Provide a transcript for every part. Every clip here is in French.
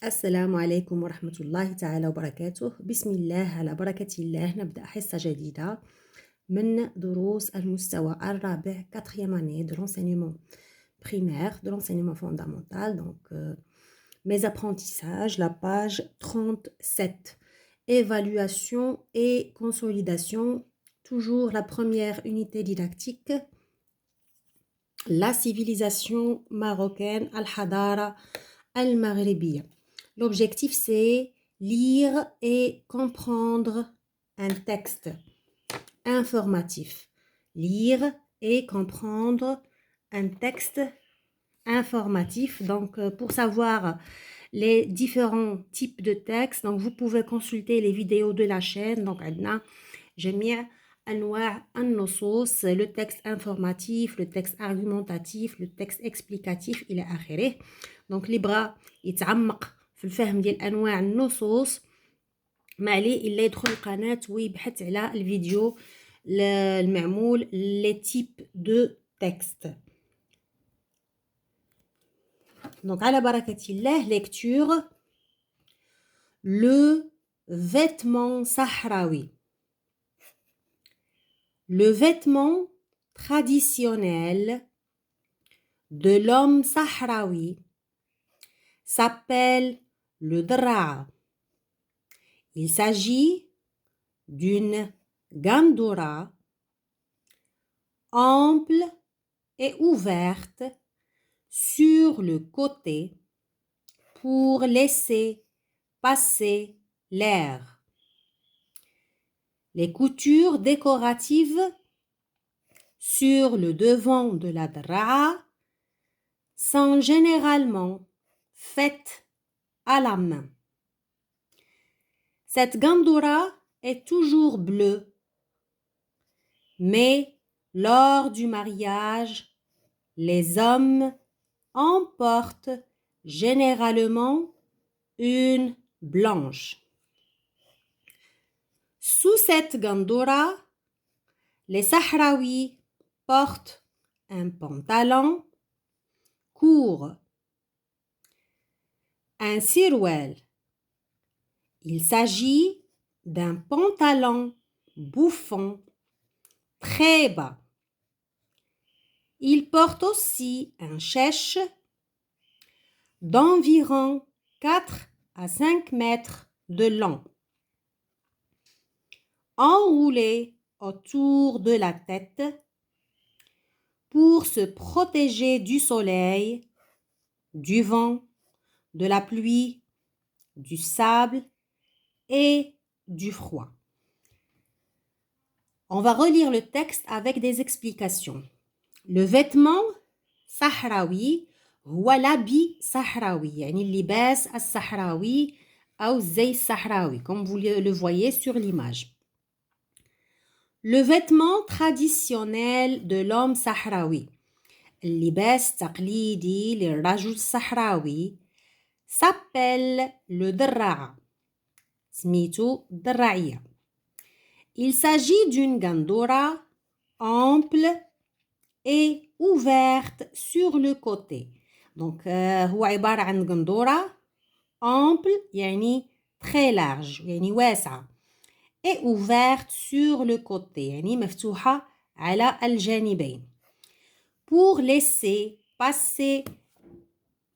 السلام عليكم ورحمة الله تعالى وبركاته. بسم الله على بركة الله نبدأ حصة جديدة من دروس المستوى الرابع quatrième année de l'enseignement primaire, de l'enseignement fondamental. Donc, mes apprentissages, la page 37. Évaluation et consolidation. Toujours la première unité didactique. La civilisation marocaine, al-Hadara al-Maghribiya. L'objectif, c'est lire et comprendre un texte informatif. Lire et comprendre un texte informatif. Donc, pour savoir les différents types de textes, donc vous pouvez consulter les vidéos de la chaîne. Donc, عندنا جميع أنواع النصوص, le texte informatif, le texte argumentatif, le texte explicatif إلى آخره. Donc, اللي بغا يتعمق في الفهم ديال أنواع النصوص ما عليه إلا يدخل القناة ويبحث على الفيديو المعمول les types de texte. Donc, على بركة الله, lecture. Le vêtement sahraoui. Le vêtement traditionnel de l'homme sahraoui s'appelle le dra'. Il s'agit d'une gandoura ample et ouverte sur le côté pour laisser passer l'air. Les coutures décoratives sur le devant de la dra' sont généralement faites à la main. Cette gandoura est toujours bleue, mais lors du mariage, les hommes en portent généralement une blanche. Sous cette gandoura, les Sahraouis portent un pantalon court, un sirwel. Il s'agit d'un pantalon bouffant très bas. Il porte aussi un chèche d'environ 4 à 5 mètres de long, enroulé autour de la tête pour se protéger du soleil, du vent, de la pluie, du sable et du froid. On va relire le texte avec des explications. Le vêtement sahraoui هو l'habit sahraoui, يعني اللباس الصحراوي أو الزي الصحراوي, comme vous le voyez sur l'image. Le vêtement traditionnel de l'homme sahraoui, اللباس التقليدي للرجل الصحراوي, s'appelle le dra'. سميتو الدراعية. Il s'agit d'une gandoura ample et ouverte sur le côté. Donc, هو عبارة عن غندورة ample يعني très large يعني واسعة, et ouverte sur le côté يعني مفتوحة على الجانبين, pour laisser passer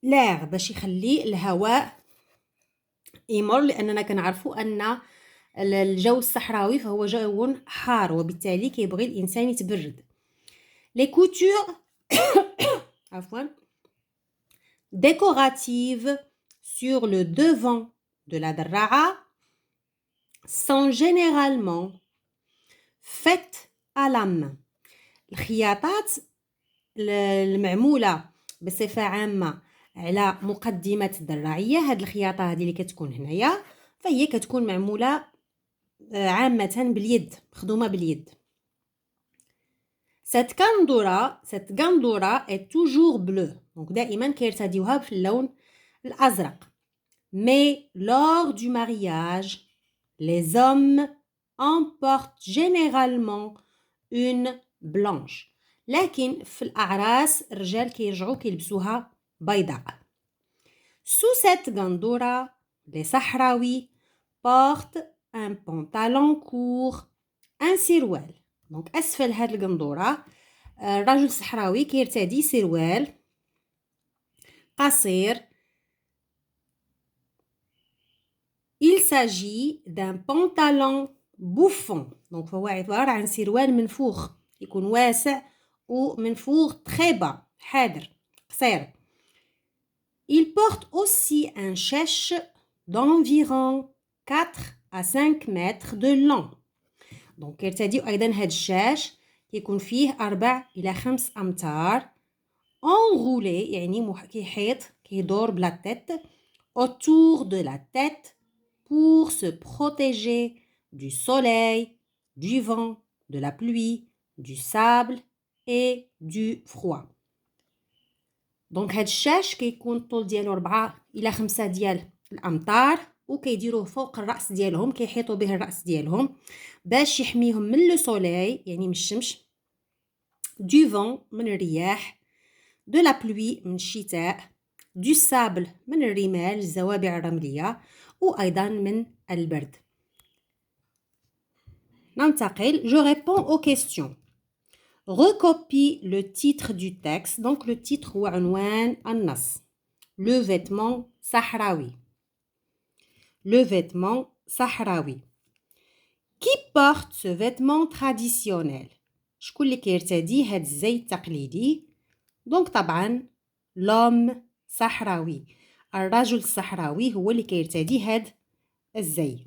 l'air باش يخلي الهواء يمر, لأننا كنعرفوا أن الجو الصحراوي فهو جو حار وبالتالي كيبغي الإنسان يتبرد. Les coutures décoratives sur le devant de la dra' sont généralement faites à la main. الخياطات المعمولة بصفة عامة على مقدمة الدراعية, هاد الخياطة هذه اللي كتكون هنايا فهي كتكون معمولة عامة باليد, مخدومة باليد. Cette gandoura est toujours bleue. Donc دائما كيرتديوها في اللون الأزرق. Mais lors du mariage, les hommes en portent généralement une blanche. لكن في الأعراس الرجال كيرجعوا كيلبسوها بيضاء. Sous cette gandora, les Sahraouis portent un pantalon court, un سروال. Donc أسفل هاد القندورة الرجل الصحراوي كيرتدي سروال قصير. Il s'agit d'un pantalon bouffant. Donc فهو عبارة عن سروال منفوخ يكون واسع ومنفوخ très bas حادر قصير. Il porte aussi un chèche d'environ 4 à 5 mètres de long. Donc كيرتدي أيضا هاد الشاش كيكون فيه 4 إلى 5 أمتار enroulé يعني كيحيط كيدور بلا تيت autour de la tête pour se protéger du soleil, du vent, de la pluie, du sable et du froid. دونك هاد الشاش كيكون الطول ديالو 4 إلى 5 ديال الأمتار وكيديروه فوق الرأس ديالهم كيحيطوا به الرأس ديالهم باش يحميهم من لو سولاي يعني من الشمس du vent من الرياح de la pluie من الشتاء du sable من الرمال الزوابع الرملية وأيضا من البرد. ننتقل je réponds aux questions. Recopie le titre du texte. Donc le titre هو عنوان النص. Le vêtement sahraoui. Le vêtement sahraoui. Qui porte ce vêtement traditionnel? شكون اللي كيرتدي هاد الزي التقليدي؟ دونك طبعا l'homme sahraoui. الرجل الصحراوي هو اللي كيرتدي هاد الزي.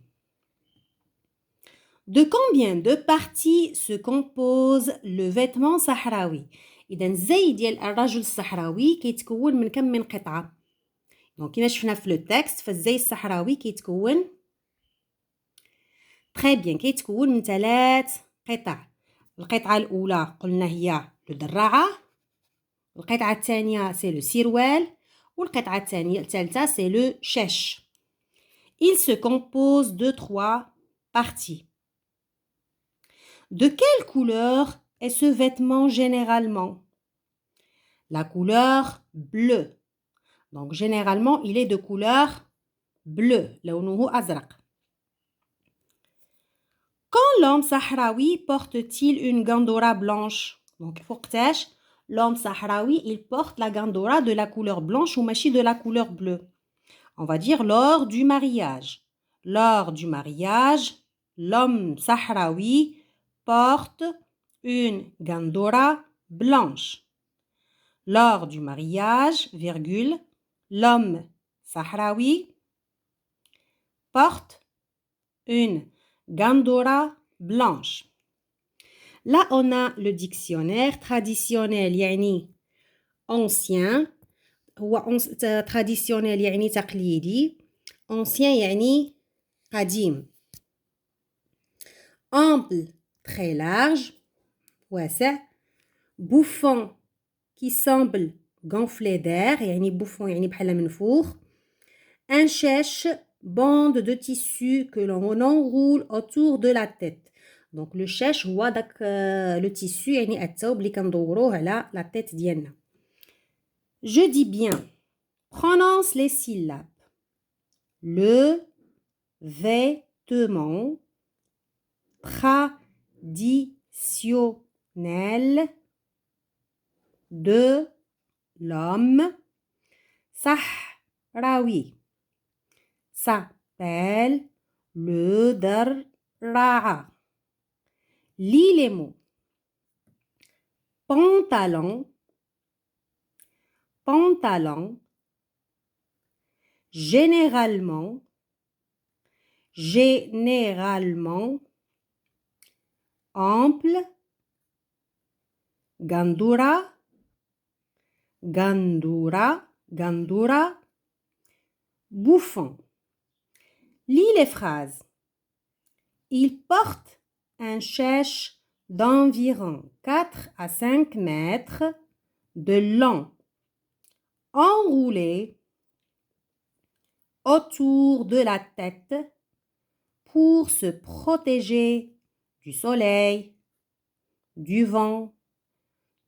De combien de parties se compose le vêtement sahraoui? إذا الزي ديال الرجل الصحراوي كيتكون من كم من قطعة؟ دونك كما شفنا في لو تكست فالزي الصحراوي كيتكون تري بيان كيتكون من 3 قطع. القطعة الأولى قلنا هي الدراعة، القطعة الثانية سي لو سروال والقطعة الثالثة سي لو شاش. Il se compose de 3 parties. De quelle couleur est ce vêtement généralement? La couleur bleue. Donc généralement il est de couleur bleue. لونه أزرق. Quand l'homme sahraoui porte-t-il une gandora blanche? Donc وقتاش l'homme sahraoui il porte la gandora de la couleur blanche ou ماشي de la couleur bleue? On va dire lors du mariage. Lors du mariage, l'homme sahraoui porte une gandora blanche. Lors du mariage, virgule, l'homme sahraoui porte une gandora blanche. Là, on a le dictionnaire traditionnel, يعني ancien. هو traditionnel يعني تقليدي. Ancien يعني قديم. Ample, très large, واسع. Bouffant, qui semble gonfler d'air, يعني bouffant يعني بحال منفوخ. Un chèche, bande de tissu que l'on enroule autour de la tête. Donc le chèche هو داك le tissu يعني الثوب اللي كندوروه على la tête ديالنا. Je dis bien. Prononce les syllabes. Le vêtement traditionnel de l'homme sahraoui s'appelle le dara'a. Lis les mots. Pantalon, pantalon, généralement, généralement, ample, gandura, gandura, gandura, bouffant. Lis les phrases. Il porte un chèche d'environ 4 à 5 mètres de long, enroulé autour de la tête pour se protéger du soleil, du vent,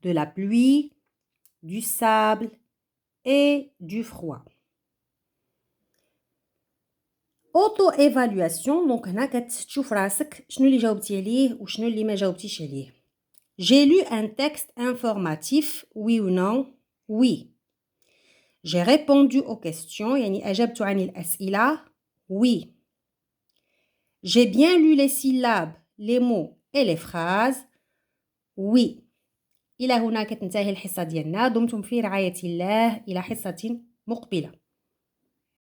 de la pluie, du sable et du froid. auto évaluation دونك هنا كتشوف راسك شنو اللي جاوبتي عليه وشنو اللي ما جاوبتيش عليه. J'ai lu un texte informatif, oui ou non? Oui. J'ai répondu aux questions, يعني أجبت عن الأسئلة. Oui. J'ai bien lu les syllabes, les mots et les phrases. Oui. إلى هنا كتنتهي الحصة ديالنا. دمتم في رعاية الله. إلى حصة مقبلة.